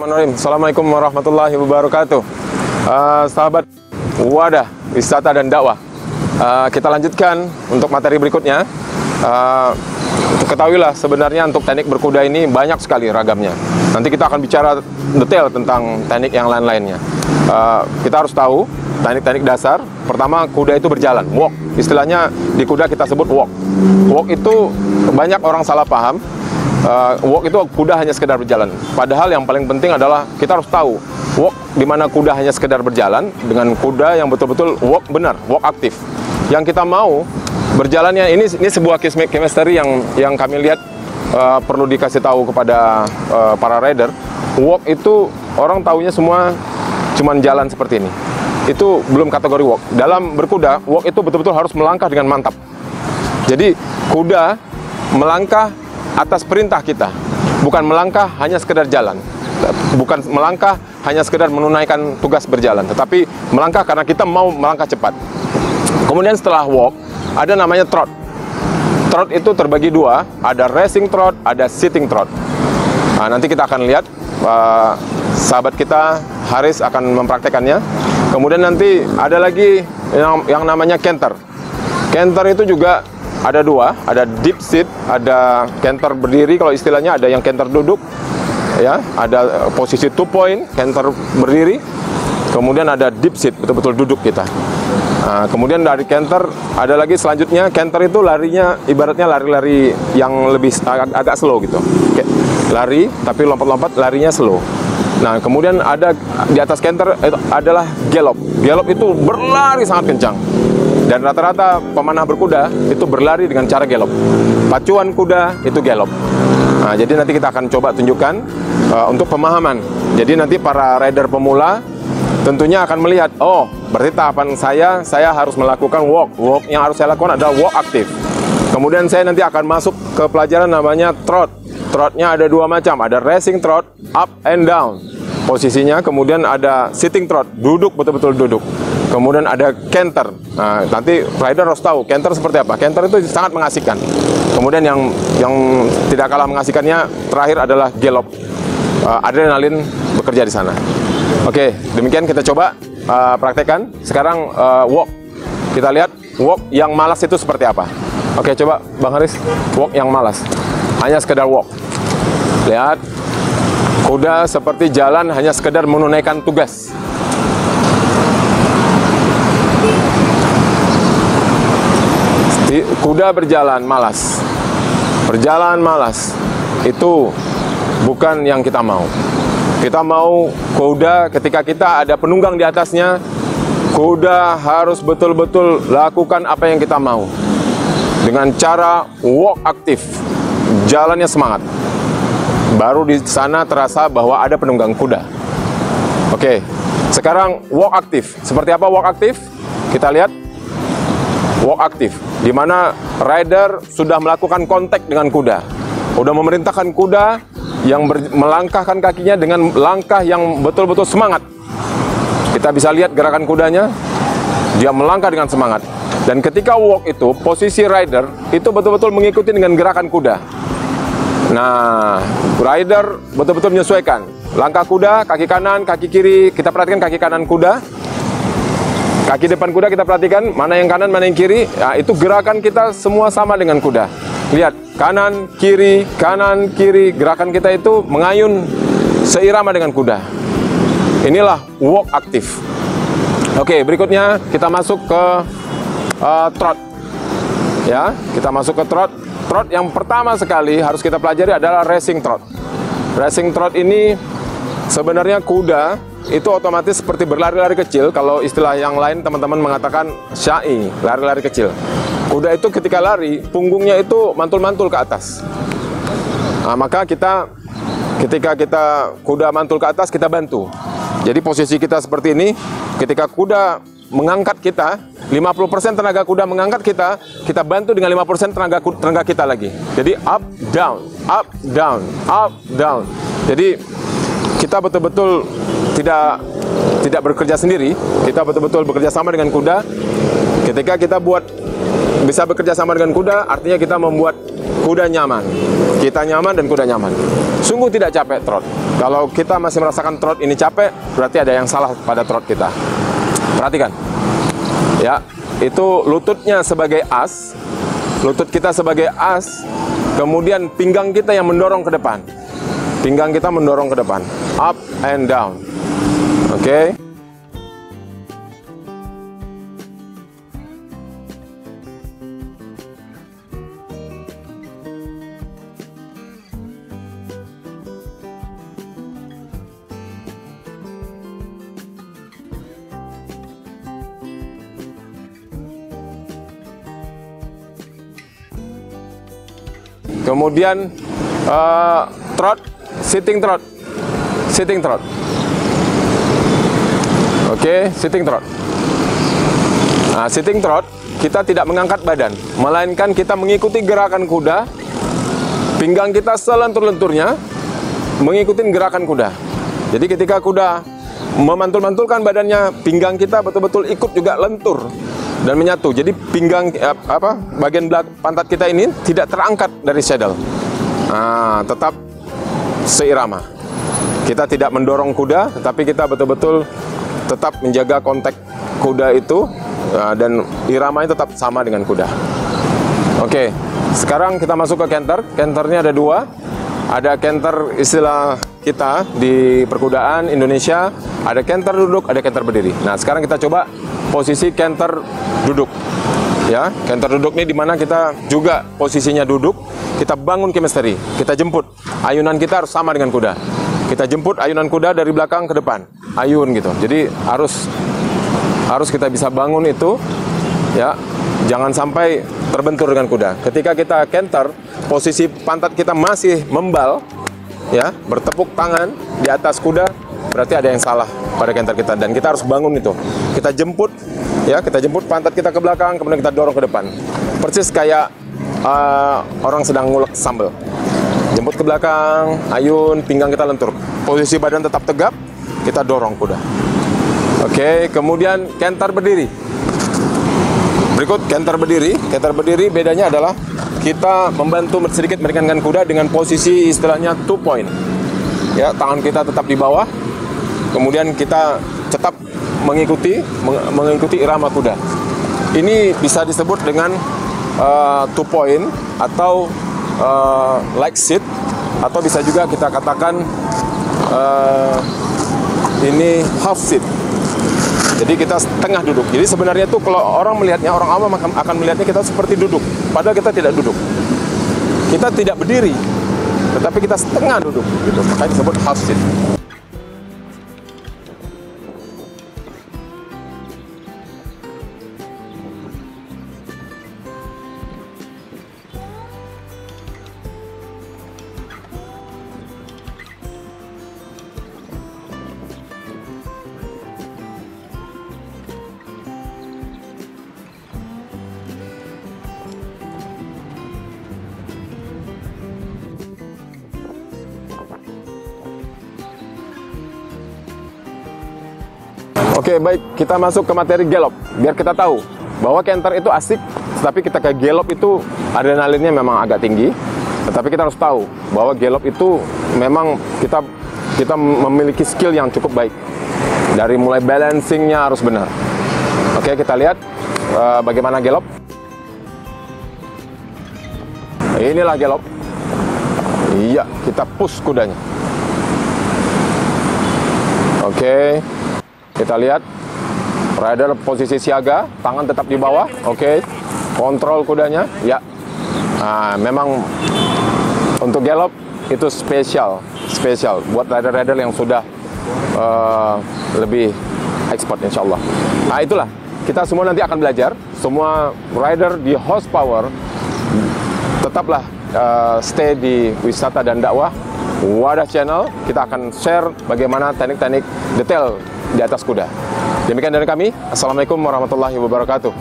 Bismillahirrahmanirrahim. Assalamualaikum warahmatullahi wabarakatuh. Sahabat wadah wisata dan dakwah, kita lanjutkan untuk materi berikutnya. Ketahuilah sebenarnya untuk teknik berkuda ini banyak sekali ragamnya. Nanti kita akan bicara detail tentang teknik yang lain-lainnya. Kita harus tahu teknik-teknik dasar. Pertama, kuda itu berjalan, walk. Istilahnya di kuda kita sebut walk. Walk itu banyak orang salah paham. Walk itu kuda hanya sekedar berjalan. Padahal yang paling penting adalah kita harus tahu walk di mana kuda hanya sekedar berjalan dengan kuda yang betul-betul walk benar, walk aktif. Yang kita mau berjalannya ini sebuah chemistry yang kami lihat perlu dikasih tahu kepada para rider. Walk itu orang taunya semua cuman jalan seperti ini. Itu belum kategori walk. Dalam berkuda, walk itu betul-betul harus melangkah dengan mantap. Jadi kuda melangkah atas perintah kita, bukan melangkah hanya sekedar jalan, bukan melangkah hanya sekedar menunaikan tugas berjalan, tetapi melangkah karena kita mau melangkah cepat. Kemudian setelah walk, ada namanya trot. Trot itu terbagi dua, ada racing trot, ada sitting trot. Nah, nanti kita akan lihat, sahabat kita Haris akan mempraktekannya. Kemudian nanti ada lagi yang namanya canter. Canter itu juga ada dua, ada deep sit, ada canter berdiri, kalau istilahnya ada yang canter duduk, ya, ada posisi 2 point, canter berdiri, kemudian ada deep sit, betul-betul duduk kita. Nah, kemudian dari canter ada lagi selanjutnya, canter itu larinya ibaratnya lari-lari yang lebih agak slow gitu, lari tapi lompat-lompat, larinya slow. Nah, kemudian ada di atas canter itu adalah gallop. Gallop itu berlari sangat kencang. Dan rata-rata pemanah berkuda itu berlari dengan cara gallop. Pacuan kuda itu gallop. Nah, jadi nanti kita akan coba tunjukkan untuk pemahaman. Jadi nanti para rider pemula tentunya akan melihat, oh, berarti tahapan saya harus melakukan walk. Walk yang harus saya lakukan adalah walk aktif. Kemudian saya nanti akan masuk ke pelajaran namanya trot. Trotnya ada dua macam, ada racing trot, up and down posisinya. Kemudian ada sitting trot, duduk, betul-betul duduk. Kemudian ada canter. Nah, nanti rider harus tahu canter seperti apa. Canter itu sangat mengasihkan. Kemudian yang tidak kalah mengasihkannya terakhir adalah gallop. Adrenalin bekerja di sana. Oke, demikian kita coba praktekkan. Sekarang walk. Kita lihat walk yang malas itu seperti apa. Oke, coba Bang Haris, walk yang malas. Hanya sekedar walk. Lihat, kuda seperti jalan hanya sekedar menunaikan tugas. Kuda berjalan malas. Berjalan malas. Itu bukan yang kita mau. Kita mau kuda ketika kita ada penunggang di atasnya, kuda harus betul-betul lakukan apa yang kita mau. Dengan cara walk aktif. Jalannya semangat. Baru di sana terasa bahwa ada penunggang kuda. Oke, sekarang walk aktif. Seperti apa walk aktif? Kita lihat. Walk aktif, di mana rider sudah melakukan kontak dengan kuda, sudah memerintahkan kuda yang melangkahkan kakinya dengan langkah yang betul-betul semangat. Kita bisa lihat gerakan kudanya, dia melangkah dengan semangat. Dan ketika walk itu, posisi rider itu betul-betul mengikuti dengan gerakan kuda. Nah, rider betul-betul menyesuaikan. Langkah kuda, kaki kanan, kaki kiri, kita perhatikan kaki kanan kuda. Kaki depan kuda kita perhatikan, mana yang kanan, mana yang kiri. Nah, itu gerakan kita semua sama dengan kuda. Lihat, kanan, kiri, gerakan kita itu mengayun seirama dengan kuda. Inilah walk aktif. Oke, berikutnya kita masuk ke trot. Ya, kita masuk ke trot. Trot yang pertama sekali harus kita pelajari adalah racing trot. Racing trot ini sebenarnya kuda itu otomatis seperti berlari-lari kecil. Kalau istilah yang lain teman-teman mengatakan syai, lari-lari kecil. Kuda itu ketika lari, punggungnya itu mantul-mantul ke atas. Nah, maka ketika kita kuda mantul ke atas, kita bantu. Jadi posisi kita seperti ini, ketika kuda mengangkat kita, 50% tenaga kuda mengangkat kita, kita bantu dengan 50% tenaga kita lagi. Jadi up, down, up, down, up, down. Jadi kita betul-betul tidak bekerja sendiri, kita betul-betul bekerja sama dengan kuda. Ketika kita bisa bekerja sama dengan kuda, artinya kita membuat kuda nyaman. Kita nyaman dan kuda nyaman. Sungguh tidak capek trot. Kalau kita masih merasakan trot ini capek, berarti ada yang salah pada trot kita. Perhatikan. Ya, itu lututnya sebagai as. Lutut kita sebagai as. Kemudian pinggang kita yang mendorong ke depan. Pinggang kita mendorong ke depan. Up and down. Oke. Kemudian trot, sitting trot. Sitting trot. Oke, sitting trot. Nah, sitting trot, kita tidak mengangkat badan, melainkan kita mengikuti gerakan kuda. Pinggang kita selentur-lenturnya mengikuti gerakan kuda. Jadi ketika kuda memantul-mantulkan badannya, pinggang kita betul-betul ikut juga lentur dan menyatu. Jadi pinggang bagian belakang pantat kita ini tidak terangkat dari saddle. Nah, tetap seirama. Kita tidak mendorong kuda, tetapi kita betul-betul tetap menjaga kontak kuda itu dan iramanya tetap sama dengan kuda. Oke, sekarang kita masuk ke canter. Canternya ada dua. Ada canter istilah kita di perkudaan Indonesia, ada canter duduk, ada canter berdiri. Nah, sekarang kita coba posisi canter duduk. Ya, canter duduk ini dimana kita juga posisinya duduk, kita bangun chemistry, kita jemput. Ayunan kita harus sama dengan kuda. Kita jemput ayunan kuda dari belakang ke depan, ayun gitu. Jadi harus kita bisa bangun itu, ya. Jangan sampai terbentur dengan kuda. Ketika kita canter, posisi pantat kita masih membal, ya, bertepuk tangan di atas kuda, berarti ada yang salah pada canter kita dan kita harus bangun itu. Kita jemput, ya, kita jemput pantat kita ke belakang, kemudian kita dorong ke depan. Persis kayak orang sedang ngulek sambal. Jemput ke belakang, ayun, pinggang kita lentur. Posisi badan tetap tegap, kita dorong kuda. Oke, kemudian canter berdiri. Berikut canter berdiri. Canter berdiri bedanya adalah kita membantu sedikit meringankan kuda dengan posisi istilahnya 2 point. Ya, tangan kita tetap di bawah. Kemudian kita tetap mengikuti irama kuda. Ini bisa disebut dengan 2 point atau like sit, atau bisa juga kita katakan ini half sit. Jadi kita setengah duduk. Jadi sebenarnya itu kalau orang melihatnya, orang awam akan melihatnya kita seperti duduk. Padahal kita tidak duduk. Kita tidak berdiri, tetapi kita setengah duduk. Gitu. Makanya disebut half sit. Oke, baik, kita masuk ke materi gallop. Biar kita tahu bahwa canter itu asik, tapi kita ke gallop itu adrenalinnya memang agak tinggi. Tetapi kita harus tahu bahwa gallop itu memang kita memiliki skill yang cukup baik. Dari mulai balancingnya harus benar. Oke, kita lihat bagaimana gallop. Inilah gallop. Iya, kita push kudanya. Oke. Kita lihat rider posisi siaga, tangan tetap di bawah. Oke. Kontrol kudanya. Ya. Nah, memang untuk gallop itu spesial buat rider-rider yang sudah lebih expert insyaallah. Nah, itulah. Kita semua nanti akan belajar. Semua rider di horsepower tetaplah stay di Wisata dan Dakwah Wadah Channel. Kita akan share bagaimana teknik-teknik detail di atas kuda. Demikian dari kami. Assalamualaikum warahmatullahi wabarakatuh.